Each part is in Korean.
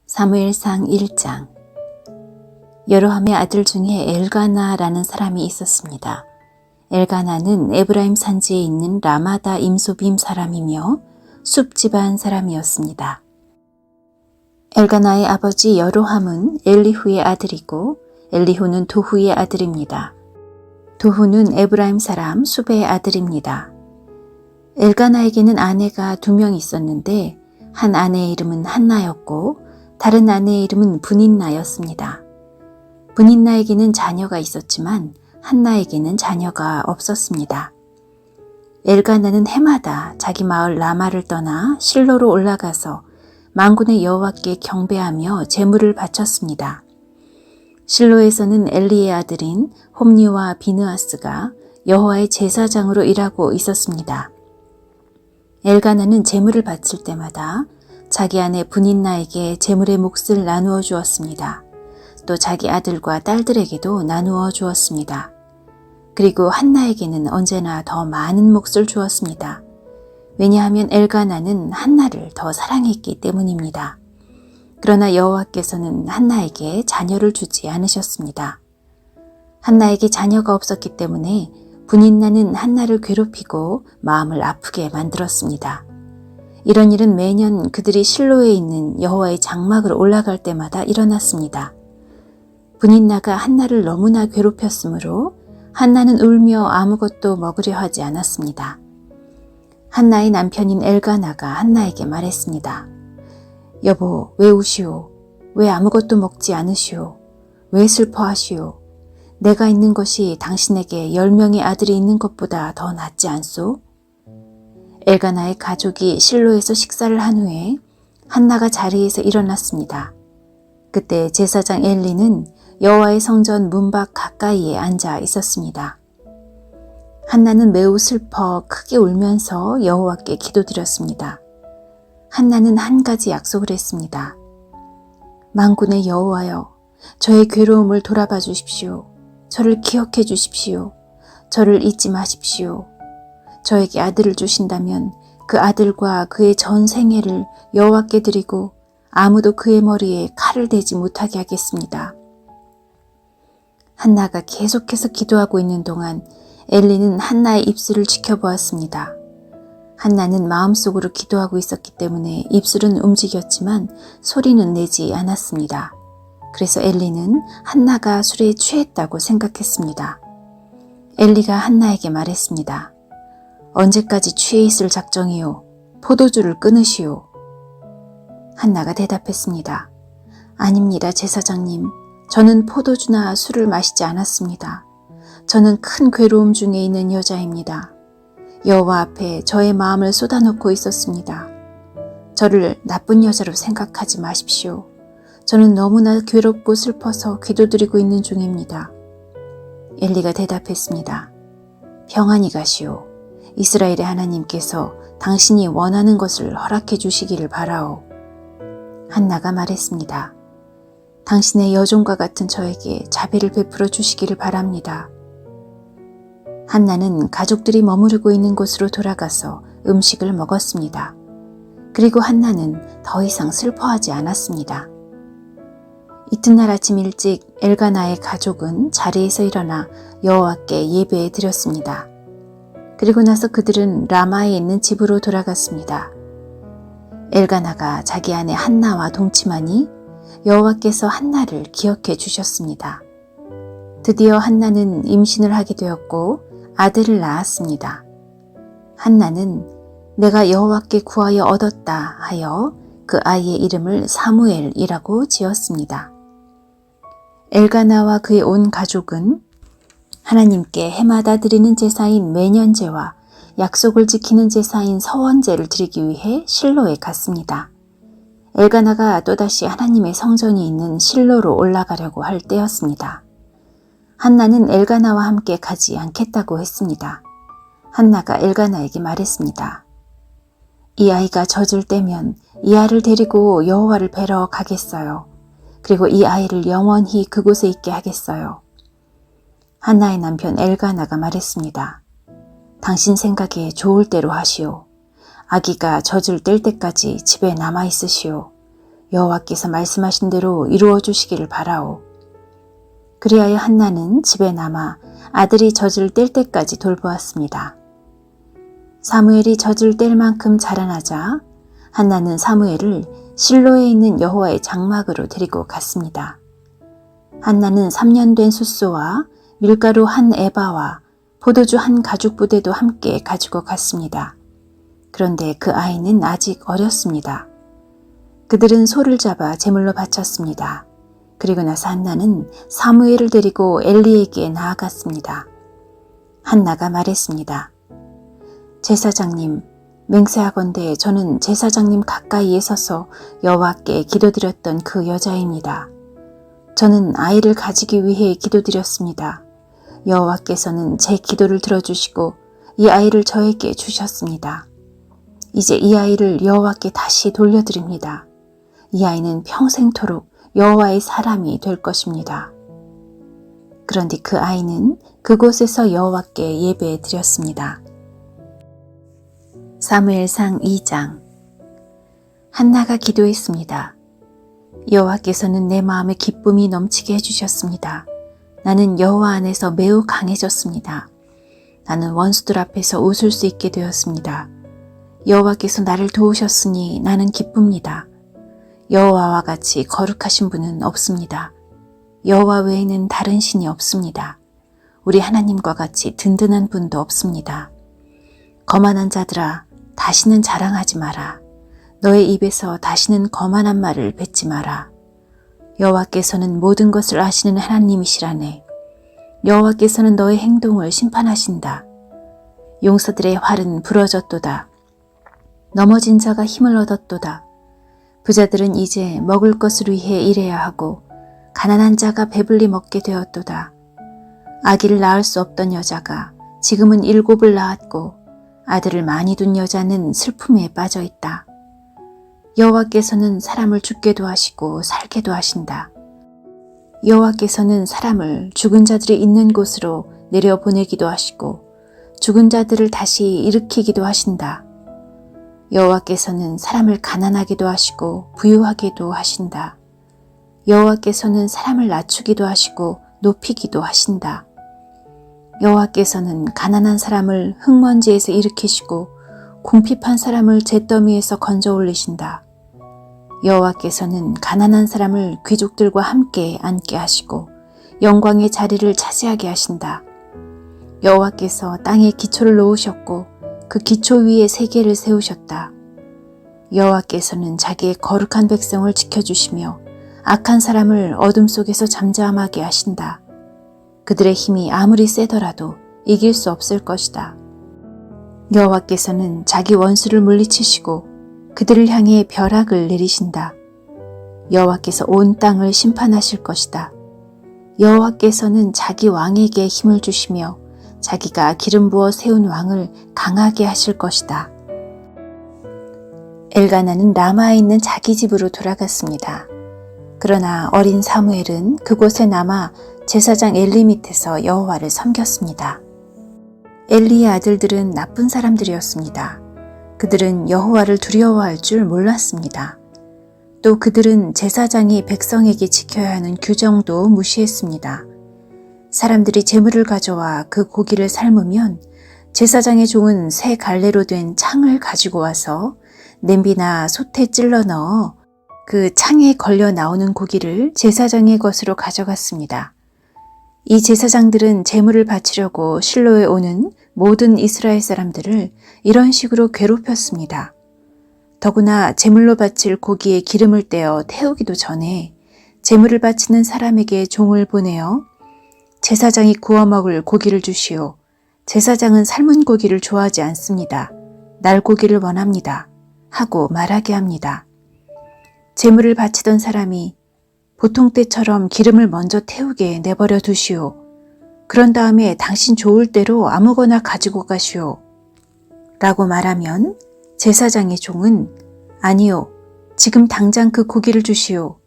사무엘상 1장. 여로함의 아들 중에 엘가나라는 사람이 있었습니다. 엘가나는 에브라임 산지에 있는 라마다 임소빔 사람이며 숲 집안 사람이었습니다. 엘가나의 아버지 여로함은 엘리후의 아들이고 엘리후는 도후의 아들입니다. 도후는 에브라임 사람 숲의 아들입니다. 엘가나에게는 아내가 2명 있었는데 한 아내의 이름은 한나였고 다른 아내의 이름은 브닌나였습니다. 브닌나에게는 자녀가 있었지만 한나에게는 자녀가 없었습니다. 엘가나는 해마다 자기 마을 라마를 떠나 실로로 올라가서 만군의 여호와께 경배하며 제물을 바쳤습니다. 실로에서는 엘리의 아들인 홈니와 비느하스가 여호와의 제사장으로 일하고 있었습니다. 엘가나는 제물을 바칠 때마다 자기 아내 브닌나에게 제물의 몫을 나누어 주었습니다. 또 자기 아들과 딸들에게도 나누어 주었습니다. 그리고 한나에게는 언제나 더 많은 몫을 주었습니다. 왜냐하면 엘가나는 한나를 더 사랑했기 때문입니다. 그러나 여호와께서는 한나에게 자녀를 주지 않으셨습니다. 한나에게 자녀가 없었기 때문에 브닌나는 한나를 괴롭히고 마음을 아프게 만들었습니다. 이런 일은 매년 그들이 실로에 있는 여호와의 장막으로 올라갈 때마다 일어났습니다. 브닌나가 한나를 너무나 괴롭혔으므로 한나는 울며 아무것도 먹으려 하지 않았습니다. 한나의 남편인 엘가나가 한나에게 말했습니다. 여보, 왜 우시오? 왜 아무것도 먹지 않으시오? 왜 슬퍼하시오? 내가 있는 것이 당신에게 10명의 아들이 있는 것보다 더 낫지 않소? 엘가나의 가족이 실로에서 식사를 한 후에 한나가 자리에서 일어났습니다. 그때 제사장 엘리는 여호와의 성전 문밖 가까이에 앉아 있었습니다. 한나는 매우 슬퍼 크게 울면서 여호와께 기도드렸습니다. 한나는 한 가지 약속을 했습니다. 만군의 여호와여, 저의 괴로움을 돌아봐 주십시오. 저를 기억해 주십시오. 저를 잊지 마십시오. 저에게 아들을 주신다면 그 아들과 그의 전 생애를 여호와께 드리고 아무도 그의 머리에 칼을 대지 못하게 하겠습니다. 한나가 계속해서 기도하고 있는 동안 엘리는 한나의 입술을 지켜보았습니다. 한나는 마음속으로 기도하고 있었기 때문에 입술은 움직였지만 소리는 내지 않았습니다. 그래서 엘리는 한나가 술에 취했다고 생각했습니다. 엘리가 한나에게 말했습니다. 언제까지 취해 있을 작정이요? 포도주를 끊으시오. 한나가 대답했습니다. 아닙니다, 제사장님. 저는 포도주나 술을 마시지 않았습니다. 저는 큰 괴로움 중에 있는 여자입니다. 여호와 앞에 저의 마음을 쏟아놓고 있었습니다. 저를 나쁜 여자로 생각하지 마십시오. 저는 너무나 괴롭고 슬퍼서 기도드리고 있는 중입니다. 엘리가 대답했습니다. 평안히 가시오. 이스라엘의 하나님께서 당신이 원하는 것을 허락해 주시기를 바라오. 한나가 말했습니다. 당신의 여종과 같은 저에게 자비를 베풀어 주시기를 바랍니다. 한나는 가족들이 머무르고 있는 곳으로 돌아가서 음식을 먹었습니다. 그리고 한나는 더 이상 슬퍼하지 않았습니다. 이튿날 아침 일찍 엘가나의 가족은 자리에서 일어나 여호와께 예배해 드렸습니다. 그리고 나서 그들은 라마에 있는 집으로 돌아갔습니다. 엘가나가 자기 아내 한나와 동침하니 여호와께서 한나를 기억해 주셨습니다. 드디어 한나는 임신을 하게 되었고 아들을 낳았습니다. 한나는 내가 여호와께 구하여 얻었다 하여 그 아이의 이름을 사무엘이라고 지었습니다. 엘가나와 그의 온 가족은 하나님께 해마다 드리는 제사인 매년제와 약속을 지키는 제사인 서원제를 드리기 위해 실로에 갔습니다. 엘가나가 또다시 하나님의 성전이 있는 실로로 올라가려고 할 때였습니다. 한나는 엘가나와 함께 가지 않겠다고 했습니다. 한나가 엘가나에게 말했습니다. 이 아이가 젖을 떼면 이 아이를 데리고 여호와를 뵈러 가겠어요. 그리고 이 아이를 영원히 그곳에 있게 하겠어요. 한나의 남편 엘가나가 말했습니다. 당신 생각에 좋을 대로 하시오. 아기가 젖을 뗄 때까지 집에 남아 있으시오. 여호와께서 말씀하신 대로 이루어 주시기를 바라오. 그리하여 한나는 집에 남아 아들이 젖을 뗄 때까지 돌보았습니다. 사무엘이 젖을 뗄 만큼 자라나자 한나는 사무엘을 실로에 있는 여호와의 장막으로 데리고 갔습니다. 한나는 3년 된 숫소와 밀가루 한 에바와 포도주 한 가죽 부대도 함께 가지고 갔습니다. 그런데 그 아이는 아직 어렸습니다. 그들은 소를 잡아 제물로 바쳤습니다. 그리고 나서 한나는 사무엘을 데리고 엘리에게 나아갔습니다. 한나가 말했습니다. 제사장님, 맹세하건대 저는 제사장님 가까이에 서서 여호와께 기도드렸던 그 여자입니다. 저는 아이를 가지기 위해 기도드렸습니다. 여호와께서는 제 기도를 들어주시고 이 아이를 저에게 주셨습니다. 이제 이 아이를 여호와께 다시 돌려드립니다. 이 아이는 평생토록 여호와의 사람이 될 것입니다. 그런데 그 아이는 그곳에서 여호와께 예배해 드렸습니다. 사무엘상 2장. 한나가 기도했습니다. 여호와께서는 내 마음에 기쁨이 넘치게 해주셨습니다. 나는 여호와 안에서 매우 강해졌습니다. 나는 원수들 앞에서 웃을 수 있게 되었습니다. 여호와께서 나를 도우셨으니 나는 기쁩니다. 여호와와 같이 거룩하신 분은 없습니다. 여호와 외에는 다른 신이 없습니다. 우리 하나님과 같이 든든한 분도 없습니다. 거만한 자들아, 다시는 자랑하지 마라. 너의 입에서 다시는 거만한 말을 뱉지 마라. 여호와께서는 모든 것을 아시는 하나님이시라네. 여호와께서는 너의 행동을 심판하신다. 용서들의 활은 부러졌도다. 넘어진 자가 힘을 얻었도다. 부자들은 이제 먹을 것을 위해 일해야 하고 가난한 자가 배불리 먹게 되었도다. 아기를 낳을 수 없던 여자가 지금은 7을 낳았고 아들을 많이 둔 여자는 슬픔에 빠져 있다. 여호와께서는 사람을 죽게도 하시고 살게도 하신다. 여호와께서는 사람을 죽은 자들이 있는 곳으로 내려보내기도 하시고 죽은 자들을 다시 일으키기도 하신다. 여호와께서는 사람을 가난하게도 하시고 부유하게도 하신다. 여호와께서는 사람을 낮추기도 하시고 높이기도 하신다. 여호와께서는 가난한 사람을 흙먼지에서 일으키시고 궁핍한 사람을 잿더미에서 건져 올리신다. 여호와께서는 가난한 사람을 귀족들과 함께 앉게 하시고 영광의 자리를 차지하게 하신다. 여호와께서 땅에 기초를 놓으셨고 그 기초 위에 세계를 세우셨다. 여호와께서는 자기의 거룩한 백성을 지켜주시며 악한 사람을 어둠 속에서 잠잠하게 하신다. 그들의 힘이 아무리 세더라도 이길 수 없을 것이다. 여호와께서는 자기 원수를 물리치시고 그들을 향해 벼락을 내리신다. 여호와께서 온 땅을 심판하실 것이다. 여호와께서는 자기 왕에게 힘을 주시며 자기가 기름 부어 세운 왕을 강하게 하실 것이다. 엘가나는 라마에 있는 자기 집으로 돌아갔습니다. 그러나 어린 사무엘은 그곳에 남아 제사장 엘리 밑에서 여호와를 섬겼습니다. 엘리의 아들들은 나쁜 사람들이었습니다. 그들은 여호와를 두려워할 줄 몰랐습니다. 또 그들은 제사장이 백성에게 지켜야 하는 규정도 무시했습니다. 사람들이 제물을 가져와 그 고기를 삶으면 제사장의 종은 새 갈래로 된 창을 가지고 와서 냄비나 솥에 찔러 넣어 그 창에 걸려 나오는 고기를 제사장의 것으로 가져갔습니다. 이 제사장들은 제물을 바치려고 실로에 오는 모든 이스라엘 사람들을 이런 식으로 괴롭혔습니다. 더구나 제물로 바칠 고기에 기름을 떼어 태우기도 전에 제물을 바치는 사람에게 종을 보내어 제사장이 구워 먹을 고기를 주시오. 제사장은 삶은 고기를 좋아하지 않습니다. 날고기를 원합니다. 하고 말하게 합니다. 제물을 바치던 사람이 보통 때처럼 기름을 먼저 태우게 내버려 두시오. 그런 다음에 당신 좋을 대로 아무거나 가지고 가시오. 라고 말하면 제사장의 종은 아니요. 지금 당장 그 고기를 주시오.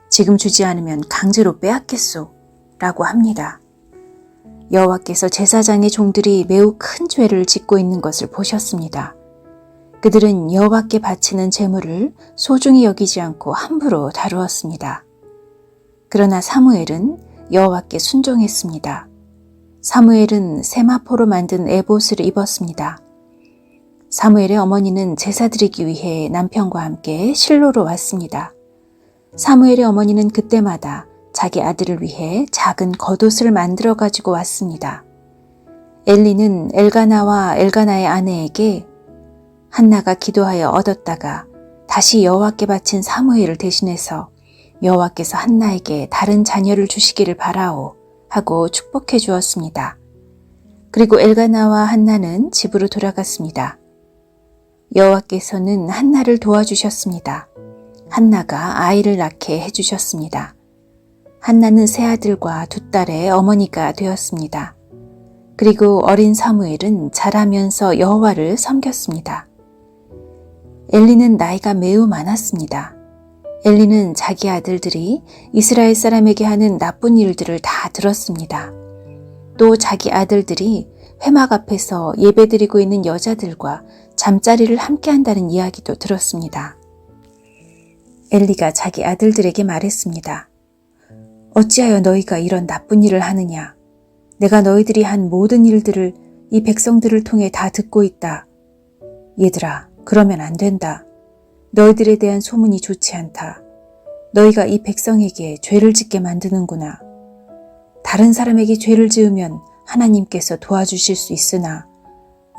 지금 주지 않으면 강제로 빼앗겠소. 라고 합니다. 여호와께서 제사장의 종들이 매우 큰 죄를 짓고 있는 것을 보셨습니다. 그들은 여호와께 바치는 제물을 소중히 여기지 않고 함부로 다루었습니다. 그러나 사무엘은 여호와께 순종했습니다. 사무엘은 세마포로 만든 에봇을 입었습니다. 사무엘의 어머니는 제사 드리기 위해 남편과 함께 실로로 왔습니다. 사무엘의 어머니는 그때마다 자기 아들을 위해 작은 겉옷을 만들어 가지고 왔습니다. 엘리는 엘가나와 엘가나의 아내에게 한나가 기도하여 얻었다가 다시 여호와께 바친 사무엘을 대신해서 여호와께서 한나에게 다른 자녀를 주시기를 바라오 하고 축복해 주었습니다. 그리고 엘가나와 한나는 집으로 돌아갔습니다. 여호와께서는 한나를 도와주셨습니다. 한나가 아이를 낳게 해주셨습니다. 한나는 세 아들과 두 딸의 어머니가 되었습니다. 그리고 어린 사무엘은 자라면서 여호와를 섬겼습니다. 엘리는 나이가 매우 많았습니다. 엘리는 자기 아들들이 이스라엘 사람에게 하는 나쁜 일들을 다 들었습니다. 또 자기 아들들이 회막 앞에서 예배드리고 있는 여자들과 잠자리를 함께 한다는 이야기도 들었습니다. 엘리가 자기 아들들에게 말했습니다. 어찌하여 너희가 이런 나쁜 일을 하느냐? 내가 너희들이 한 모든 일들을 이 백성들을 통해 다 듣고 있다. 얘들아, 그러면 안 된다. 너희들에 대한 소문이 좋지 않다. 너희가 이 백성에게 죄를 짓게 만드는구나. 다른 사람에게 죄를 지으면 하나님께서 도와주실 수 있으나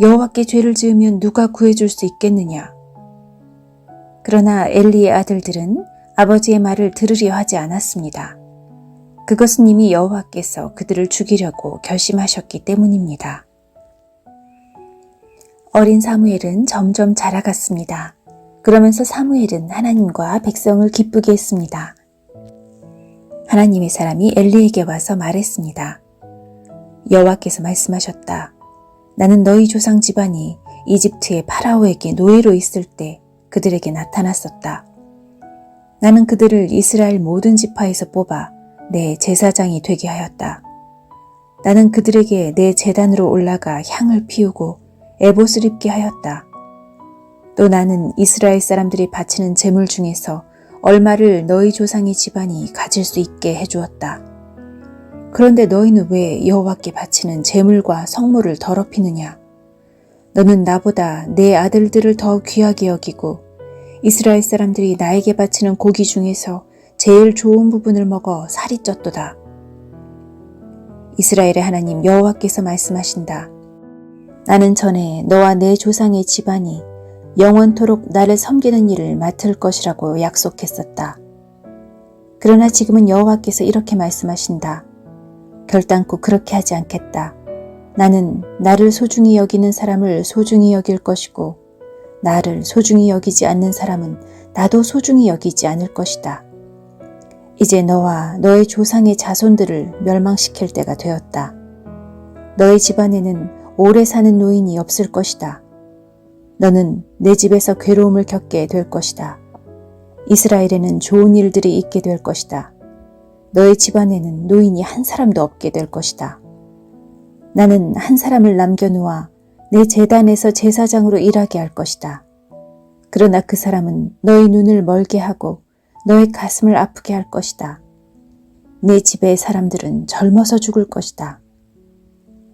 여호와께 죄를 지으면 누가 구해줄 수 있겠느냐. 그러나 엘리의 아들들은 아버지의 말을 들으려 하지 않았습니다. 그것은 이미 여호와께서 그들을 죽이려고 결심하셨기 때문입니다. 어린 사무엘은 점점 자라갔습니다. 그러면서 사무엘은 하나님과 백성을 기쁘게 했습니다. 하나님의 사람이 엘리에게 와서 말했습니다. 여호와께서 말씀하셨다. 나는 너희 조상 집안이 이집트의 파라오에게 노예로 있을 때 그들에게 나타났었다. 나는 그들을 이스라엘 모든 지파에서 뽑아 내 제사장이 되게 하였다. 나는 그들에게 내 제단으로 올라가 향을 피우고 에봇을 입게 하였다. 또 나는 이스라엘 사람들이 바치는 제물 중에서 얼마를 너희 조상의 집안이 가질 수 있게 해주었다. 그런데 너희는 왜 여호와께 바치는 제물과 성물을 더럽히느냐? 너는 나보다 내 아들들을 더 귀하게 여기고 이스라엘 사람들이 나에게 바치는 고기 중에서 제일 좋은 부분을 먹어 살이 쪘도다. 이스라엘의 하나님 여호와께서 말씀하신다. 나는 전에 너와 내 조상의 집안이 영원토록 나를 섬기는 일을 맡을 것이라고 약속했었다. 그러나 지금은 여호와께서 이렇게 말씀하신다. 결단코 그렇게 하지 않겠다. 나는 나를 소중히 여기는 사람을 소중히 여길 것이고 나를 소중히 여기지 않는 사람은 나도 소중히 여기지 않을 것이다. 이제 너와 너의 조상의 자손들을 멸망시킬 때가 되었다. 너의 집안에는 오래 사는 노인이 없을 것이다. 너는 내 집에서 괴로움을 겪게 될 것이다. 이스라엘에는 좋은 일들이 있게 될 것이다. 너의 집안에는 노인이 한 사람도 없게 될 것이다. 나는 한 사람을 남겨놓아 내 제단에서 제사장으로 일하게 할 것이다. 그러나 그 사람은 너의 눈을 멀게 하고 너의 가슴을 아프게 할 것이다. 내 집의 사람들은 젊어서 죽을 것이다.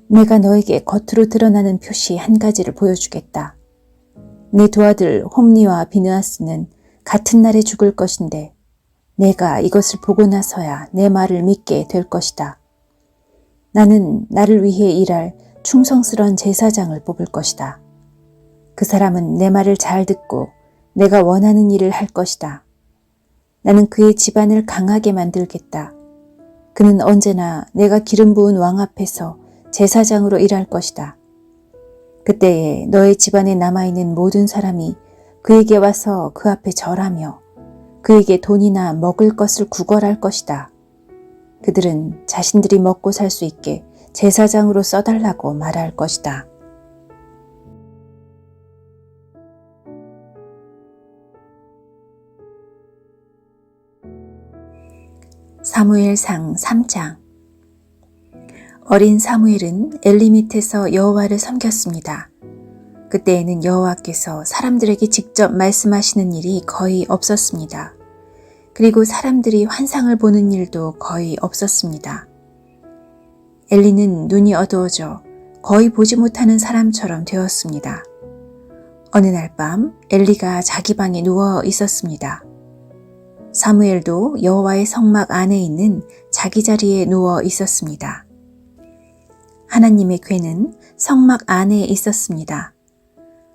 내가 너에게 겉으로 드러나는 표시 한 가지를 보여주겠다. 내 두 아들 홈니와 비느하스는 같은 날에 죽을 것인데 내가 이것을 보고 나서야 내 말을 믿게 될 것이다. 나는 나를 위해 일할 충성스러운 제사장을 뽑을 것이다. 그 사람은 내 말을 잘 듣고 내가 원하는 일을 할 것이다. 나는 그의 집안을 강하게 만들겠다. 그는 언제나 내가 기름 부은 왕 앞에서 제사장으로 일할 것이다. 그때에 너의 집안에 남아있는 모든 사람이 그에게 와서 그 앞에 절하며 그에게 돈이나 먹을 것을 구걸할 것이다. 그들은 자신들이 먹고 살 수 있게 제사장으로 써달라고 말할 것이다. 사무엘상 3장. 어린 사무엘은 엘리 밑에서 여호와를 섬겼습니다. 그때에는 여호와께서 사람들에게 직접 말씀하시는 일이 거의 없었습니다. 그리고 사람들이 환상을 보는 일도 거의 없었습니다. 엘리는 눈이 어두워져 거의 보지 못하는 사람처럼 되었습니다. 어느 날 밤 엘리가 자기 방에 누워 있었습니다. 사무엘도 여호와의 성막 안에 있는 자기 자리에 누워 있었습니다. 하나님의 궤는 성막 안에 있었습니다.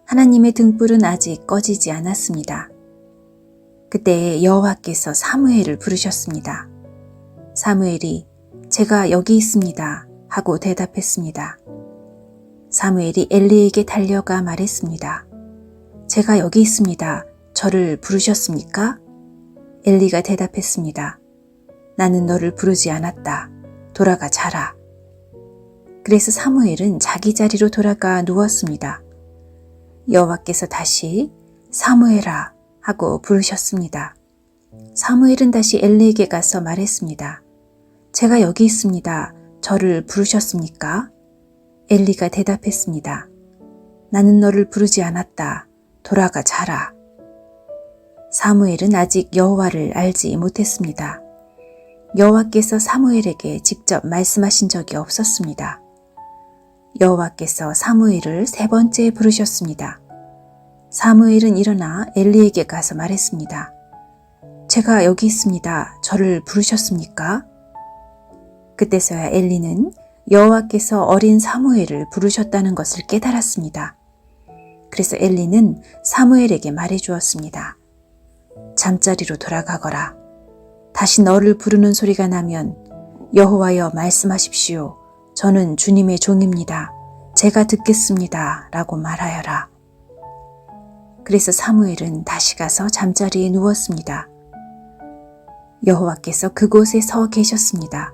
하나님의 등불은 아직 꺼지지 않았습니다. 그때 여호와께서 사무엘을 부르셨습니다. 사무엘이 제가 여기 있습니다 하고 대답했습니다. 사무엘이 엘리에게 달려가 말했습니다. 제가 여기 있습니다. 저를 부르셨습니까? 엘리가 대답했습니다. 나는 너를 부르지 않았다. 돌아가 자라. 그래서 사무엘은 자기 자리로 돌아가 누웠습니다. 여호와께서 다시 사무엘아 하고 부르셨습니다. 사무엘은 다시 엘리에게 가서 말했습니다. 제가 여기 있습니다. 저를 부르셨습니까? 엘리가 대답했습니다. 나는 너를 부르지 않았다. 돌아가 자라. 사무엘은 아직 여호와를 알지 못했습니다. 여호와께서 사무엘에게 직접 말씀하신 적이 없었습니다. 여호와께서 사무엘을 3번째 부르셨습니다. 사무엘은 일어나 엘리에게 가서 말했습니다. 제가 여기 있습니다. 저를 부르셨습니까? 그때서야 엘리는 여호와께서 어린 사무엘을 부르셨다는 것을 깨달았습니다. 그래서 엘리는 사무엘에게 말해 주었습니다. 잠자리로 돌아가거라. 다시 너를 부르는 소리가 나면 여호와여 말씀하십시오. 저는 주님의 종입니다. 제가 듣겠습니다. 라고 말하여라. 그래서 사무엘은 다시 가서 잠자리에 누웠습니다. 여호와께서 그곳에 서 계셨습니다.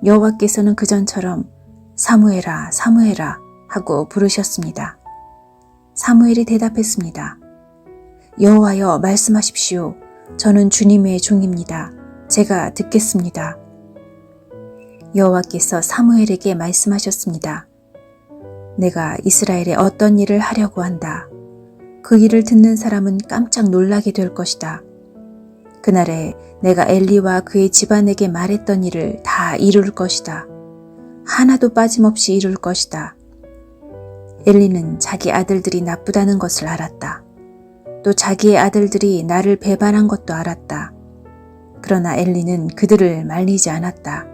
여호와께서는 그전처럼 사무엘아, 사무엘아 하고 부르셨습니다. 사무엘이 대답했습니다. 여호와여 말씀하십시오. 저는 주님의 종입니다. 제가 듣겠습니다. 여호와께서 사무엘에게 말씀하셨습니다. 내가 이스라엘에 어떤 일을 하려고 한다. 그 일을 듣는 사람은 깜짝 놀라게 될 것이다. 그날에 내가 엘리와 그의 집안에게 말했던 일을 다 이룰 것이다. 하나도 빠짐없이 이룰 것이다. 엘리는 자기 아들들이 나쁘다는 것을 알았다. 또 자기의 아들들이 나를 배반한 것도 알았다. 그러나 엘리는 그들을 말리지 않았다.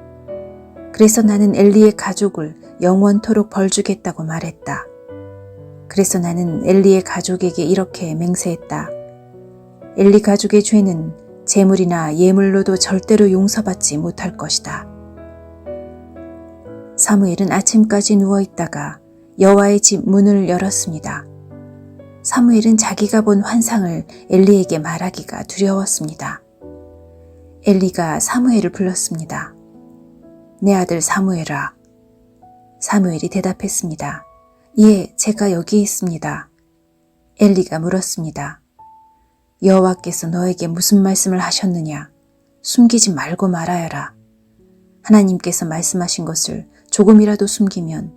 그래서 나는 엘리의 가족을 영원토록 벌주겠다고 말했다. 그래서 나는 엘리의 가족에게 이렇게 맹세했다. 엘리 가족의 죄는 제물이나 예물로도 절대로 용서받지 못할 것이다. 사무엘은 아침까지 누워있다가 여호와의 집 문을 열었습니다. 사무엘은 자기가 본 환상을 엘리에게 말하기가 두려웠습니다. 엘리가 사무엘을 불렀습니다. 내 아들 사무엘아. 사무엘이 대답했습니다. 예, 제가 여기 있습니다. 엘리가 물었습니다. 여호와께서 너에게 무슨 말씀을 하셨느냐? 숨기지 말고 말하여라. 하나님께서 말씀하신 것을 조금이라도 숨기면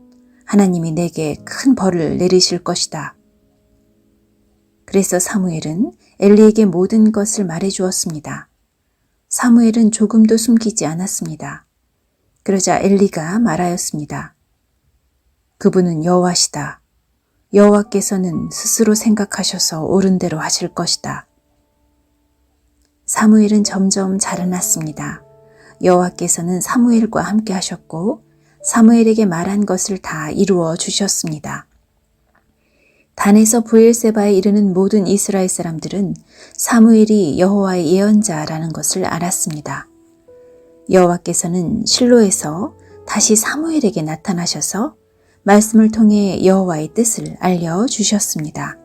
하나님이 내게 큰 벌을 내리실 것이다. 그래서 사무엘은 엘리에게 모든 것을 말해 주었습니다. 사무엘은 조금도 숨기지 않았습니다. 그러자 엘리가 말하였습니다. 그분은 여호와시다. 여호와께서는 스스로 생각하셔서 옳은 대로 하실 것이다. 사무엘은 점점 자라났습니다. 여호와께서는 사무엘과 함께 하셨고 사무엘에게 말한 것을 다 이루어 주셨습니다. 단에서 브엘세바에 이르는 모든 이스라엘 사람들은 사무엘이 여호와의 예언자라는 것을 알았습니다. 여호와께서는 실로에서 다시 사무엘에게 나타나셔서 말씀을 통해 여호와의 뜻을 알려주셨습니다.